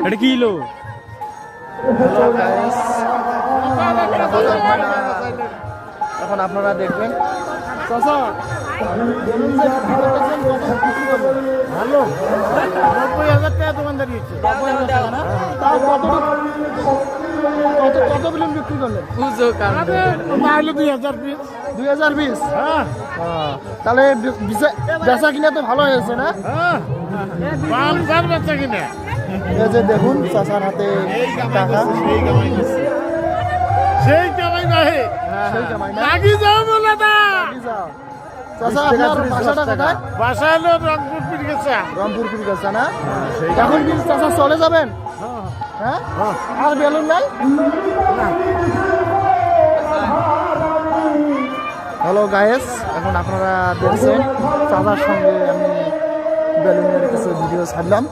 এটা কি হলো? এখন আপনারা দেখবেন ভালো 90,000 টাকা দোকানদারি হচ্ছে। তাও কত বিলিয়ন বিক্রি করলেন? তাহলে 2,000 পিস। 2,000 পিস? হ্যাঁ। তাহলে বেচা কিনা তো ভালো হয়েছে না? বেচা কিনা এই যে দেখুন চাচার হাতে টাকা। সেই কামাই নাই, সেই কামাই না। লাগি যাও বলে দা, লাগি যাও। চাচা আপনার বাসাটা কোথায়? বাসা হলো রংপুর পীরগাছা। রংপুর পীরগাছা না? এখন কি চাচা চলে যাবেন? হ্যাঁ। আর বেলুন নাই? হ্যালো গাইস, এখন আপনারা দেখছেন চাচার সঙ্গে আমি বেলুনের কিছু ভিডিও ছাড়লাম।